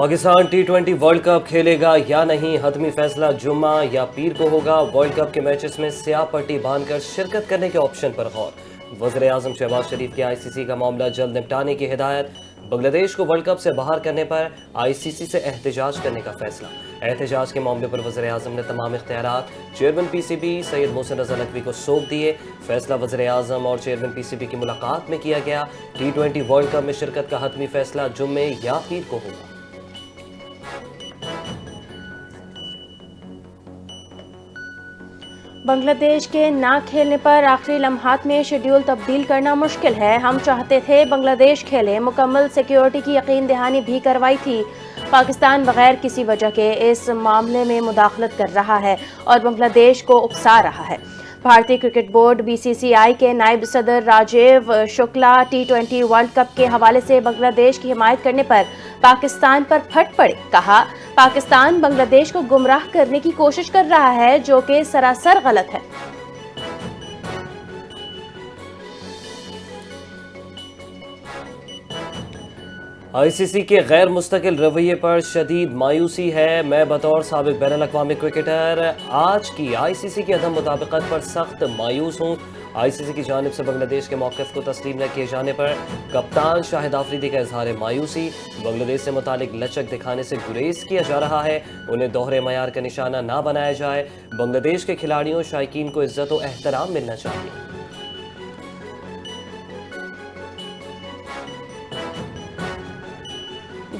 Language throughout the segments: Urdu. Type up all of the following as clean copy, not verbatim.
پاکستان ٹی20 ورلڈ کپ کھیلے گا یا نہیں، حتمی فیصلہ جمعہ یا پیر کو ہوگا۔ ورلڈ کپ کے میچز میں سیاہ پٹی باندھ کر شرکت کرنے کے آپشن پر غور۔ وزیر اعظم شہباز شریف کی ICC کا معاملہ جلد نپٹانے کی ہدایت۔ بنگلہ دیش کو ورلڈ کپ سے باہر کرنے پر ICC سے احتجاج کرنے کا فیصلہ۔ احتجاج کے معاملے پر وزیر اعظم نے تمام اختیارات چیئرمین PCB سید محسن رضا نقوی کو سونپ دیے۔ فیصلہ وزیر اعظم اور چیئرمین PCB کی ملاقات میں کیا گیا۔ ٹی20 ورلڈ کپ میں شرکت کا حتمی فیصلہ جمعے یا پیر کو ہوگا۔ بنگلہ دیش کے نہ کھیلنے پر آخری لمحات میں شیڈول تبدیل کرنا مشکل ہے۔ ہم چاہتے تھے بنگلہ دیش کھیلے، مکمل سیکیورٹی کی یقین دہانی بھی کروائی تھی۔ پاکستان بغیر کسی وجہ کے اس معاملے میں مداخلت کر رہا ہے اور بنگلہ دیش کو اکسا رہا ہے۔ بھارتی کرکٹ بورڈ BCCI کے نائب صدر راجیو شکلا ٹی20 ورلڈ کپ کے حوالے سے بنگلہ دیش کی حمایت کرنے پر پاکستان پر پھٹ پڑے۔ کہا، پاکستان بنگلہ دیش کو گمراہ کرنے کی کوشش کر رہا ہے جو کہ سراسر غلط ہے۔ ICC کے غیر مستقل رویے پر شدید مایوسی ہے۔ میں بطور سابق بین الاقوامی کرکٹر آج کی ICC کی عدم مطابقت پر سخت مایوس ہوں۔ ICC کی جانب سے بنگلہ دیش کے موقف کو تسلیم نہ کیے جانے پر کپتان شاہد آفریدی کا اظہار مایوسی۔ بنگلہ دیش سے متعلق لچک دکھانے سے گریز کیا جا رہا ہے، انہیں دوہرے معیار کا نشانہ نہ بنایا جائے۔ بنگلہ دیش کے کھلاڑیوں شائقین کو عزت و احترام ملنا چاہیے۔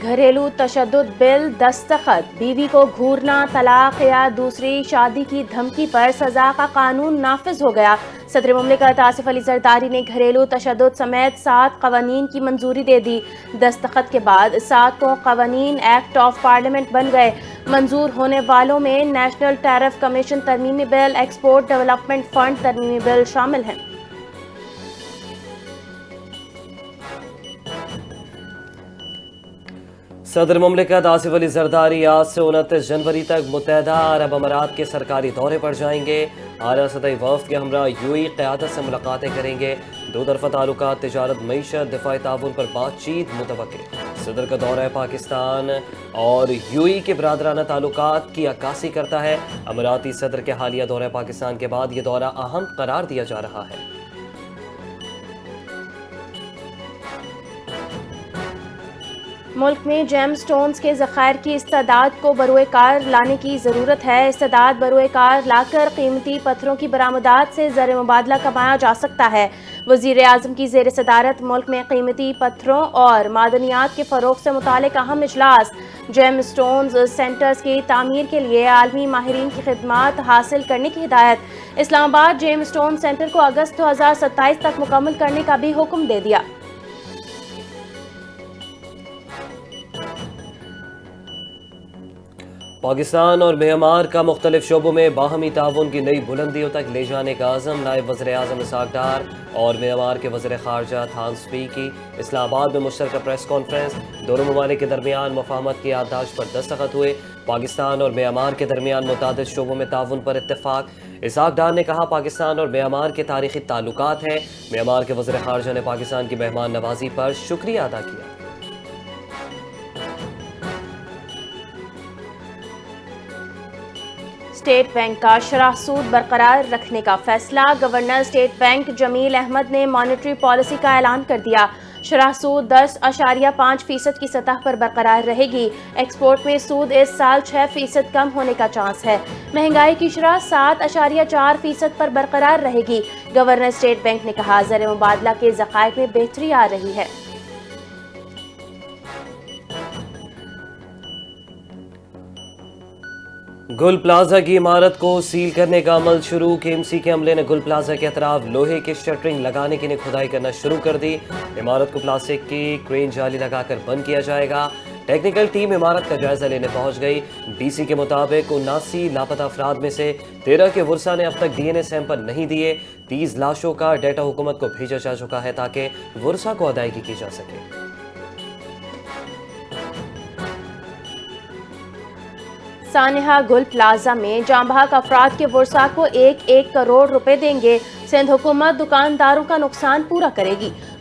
گھریلو تشدد بل دستخط، بیوی کو گھورنا، طلاق یا دوسری شادی کی دھمکی پر سزا کا قانون نافذ ہو گیا۔ صدر مملکت آصف علی زرداری نے گھریلو تشدد سمیت 7 قوانین کی منظوری دے دی۔ دستخط کے بعد 7 قوانین ایکٹ آف پارلیمنٹ بن گئے۔ منظور ہونے والوں میں نیشنل ٹیرف کمیشن ترمیمی بل، ایکسپورٹ ڈیولپمنٹ فنڈ ترمیمی بل شامل ہیں۔ صدر مملکت آصف علی زرداری آج سے 29 جنوری تک متحدہ عرب امارات کے سرکاری دورے پر جائیں گے۔ اعلیٰ سطحی وفد کے ہمراہ UAE قیادت سے ملاقاتیں کریں گے۔ دو طرفہ تعلقات، تجارت، معیشت، دفاعی تعاون پر بات چیت متوقع۔ صدر کا دورہ پاکستان اور UAE کے برادرانہ تعلقات کی عکاسی کرتا ہے۔ اماراتی صدر کے حالیہ دورہ پاکستان کے بعد یہ دورہ اہم قرار دیا جا رہا ہے۔ ملک میں جیم سٹونز کے ذخائر کی استعداد کو بروئے کار لانے کی ضرورت ہے۔ استعداد بروئے کار لا کر قیمتی پتھروں کی برآمدات سے زر مبادلہ کمایا جا سکتا ہے۔ وزیر اعظم کی زیر صدارت ملک میں قیمتی پتھروں اور معدنیات کے فروغ سے متعلق اہم اجلاس۔ جیم سٹونز سینٹرز کی تعمیر کے لیے عالمی ماہرین کی خدمات حاصل کرنے کی ہدایت۔ اسلام آباد جیم سٹون سینٹر کو اگست 2027 تک مکمل کرنے کا بھی حکم دے دیا۔ پاکستان اور میانمار کا مختلف شعبوں میں باہمی تعاون کی نئی بلندیوں تک لے جانے کا عزم۔ نائب وزیر اعظم اسحاق ڈار اور میانمار کے وزیر خارجہ تھان سوئی کی اسلام آباد میں مشترکہ پریس کانفرنس۔ دونوں ممالک کے درمیان مفاہمت کی یادداشت پر دستخط ہوئے۔ پاکستان اور میانمار کے درمیان متعدد شعبوں میں تعاون پر اتفاق۔ اسحاق ڈار نے کہا، پاکستان اور میانمار کے تاریخی تعلقات ہیں۔ میانمار کے وزیر خارجہ نے پاکستان کی مہمان نوازی پر شکریہ ادا کیا۔ اسٹیٹ بینک کا شرح سود برقرار رکھنے کا فیصلہ۔ گورنر اسٹیٹ بینک جمیل احمد نے مانیٹری پالیسی کا اعلان کر دیا۔ شرح سود 10.5% کی سطح پر برقرار رہے گی۔ ایکسپورٹ میں سود اس سال 6% کم ہونے کا چانس ہے۔ مہنگائی کی شرح 7.4% پر برقرار رہے گی۔ گورنر اسٹیٹ بینک نے کہا، زر مبادلہ کے ذخائر میں بہتری آ رہی ہے۔ گل پلازا کی عمارت کو سیل کرنے کا عمل شروع۔ KMC کے عملے نے گل پلازا کے اطراف لوہے کی شٹرنگ لگانے کے لیے کھدائی کرنا شروع کر دی۔ عمارت کو پلاسٹک کی کرین جالی لگا کر بند کیا جائے گا۔ ٹیکنیکل ٹیم عمارت کا جائزہ لینے پہنچ گئی۔ DC کے مطابق 79 لاپتہ افراد میں سے 13 کے ورثاء نے اب تک DNA سیمپل نہیں دیے۔ 30 لاشوں کا ڈیٹا حکومت کو بھیجا جا چکا ہے تاکہ ورثاء کو ادائیگی کی جا سکے۔ سانحہ گل پلازا میں جاں بحق افراد کے ورثاء کو 1 کروڑ روپے دیں گے۔ سندھ حکومت دکانداروں کا نقصان پورا کرے گی۔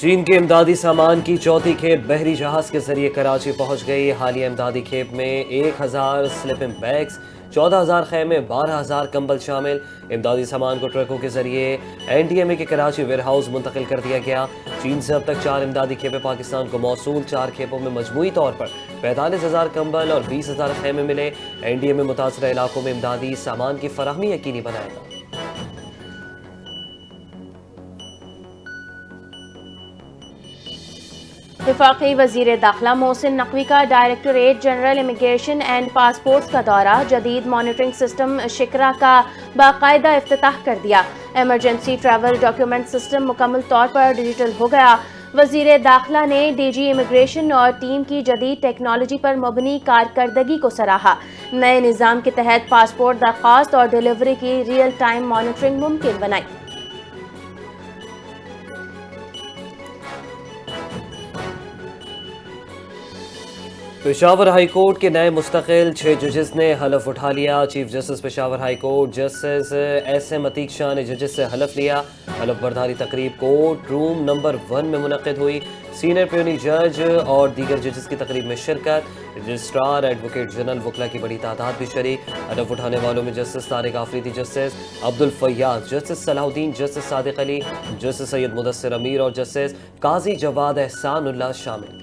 چین کے امدادی سامان کی چوتھی کھیپ بحری جہاز کے ذریعے کراچی پہنچ گئی۔ حالیہ امدادی کھیپ میں 1000 سلیپنگ بیگز، 14000 خیمے، 12000 کمبل شامل۔ امدادی سامان کو ٹرکوں کے ذریعے NDMA کے کراچی ویئر ہاؤس منتقل کر دیا گیا۔ چین سے اب تک 4 امدادی کھیپیں پاکستان کو موصول، 4 کھیپوں میں مجموعی طور پر 45000 کمبل اور 20000 خیمے ملے۔ NDMA متاثرہ علاقوں میں امدادی سامان کی فراہمی یقینی بنائے گا۔ وفاقی وزیر داخلہ محسن نقوی کا directorate general immigration and passports کا دورہ، جدید مانیٹرنگ سسٹم شکرا کا باقاعدہ افتتاح کر دیا۔ ایمرجنسی ٹریول ڈاکیومنٹ سسٹم مکمل طور پر ڈیجیٹل ہو گیا۔ وزیر داخلہ نے ڈی جی امیگریشن اور ٹیم کی جدید ٹیکنالوجی پر مبنی کارکردگی کو سراہا۔ نئے نظام کے تحت پاسپورٹ درخواست اور ڈیلیوری کی ریئل ٹائم مانیٹرنگ ممکن بنائی۔ پشاور ہائی کورٹ کے نئے مستقل 6 ججز نے حلف اٹھا لیا۔ Chief justice Peshawar high court justice SM Atiq Shah نے ججز سے حلف لیا۔ حلف برداری تقریب کورٹ روم نمبر 1 میں منعقد ہوئی۔ سینئر پیونی جج اور دیگر ججز کی تقریب میں شرکت۔ رجسٹرار، ایڈوکیٹ جنرل، وکلا کی بڑی تعداد بھی شریک۔ حلف اٹھانے والوں میں justice Tariq Afridi, justice Abdul Fayaz, justice Salah Uddin, justice Sadiq Ali, justice Syed Mudassir Amir اور جسٹس قاضی جواد احسان اللہ شامل۔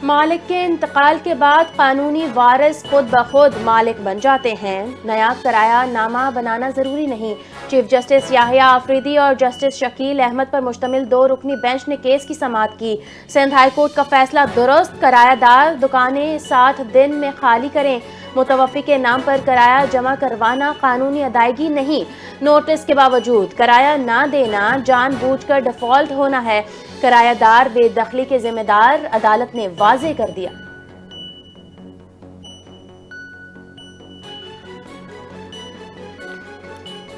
مالک کے انتقال کے بعد قانونی وارث خود بخود مالک بن جاتے ہیں۔ نیا کرایہ نامہ بنانا ضروری نہیں۔ چیف جسٹس یحییٰ آفریدی اور جسٹس شکیل احمد پر مشتمل 2 رکنی بینچ نے کیس کی سماعت کی۔ سندھ ہائی کورٹ کا فیصلہ درست، کرایہ دار دکانیں 60 دن میں خالی کریں۔ متوفی کے نام پر کرایہ جمع کروانا قانونی ادائیگی نہیں۔ نوٹس کے باوجود کرایہ نہ دینا جان بوجھ کر ڈیفالٹ ہونا ہے۔ کرایہ دار بے دخلی کے ذمہ دار، عدالت نے واضح کر دیا۔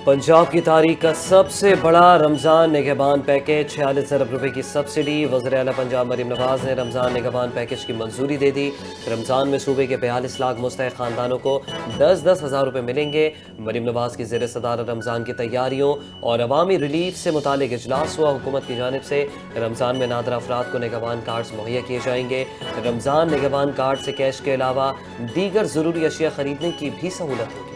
پنجاب کی تاریخ کا سب سے بڑا رمضان نگہبان پیکیج، 46 ارب روپے کی سبسڈی۔ وزیر اعلیٰ پنجاب مریم نواز نے رمضان نگہبان پیکیج کی منظوری دے دی۔ رمضان میں صوبے کے 42 لاکھ مستحق خاندانوں کو 10-10 ہزار روپے ملیں گے۔ مریم نواز کی زیر صدارت رمضان کی تیاریوں اور عوامی ریلیف سے متعلق اجلاس ہوا۔ حکومت کی جانب سے رمضان میں نادر افراد کو نگہبان کارڈز مہیا کیے جائیں گے۔ رمضان نگہبان کارڈ سے کیش کے علاوہ دیگر ضروری اشیاء خریدنے کی بھی سہولت ہوگی۔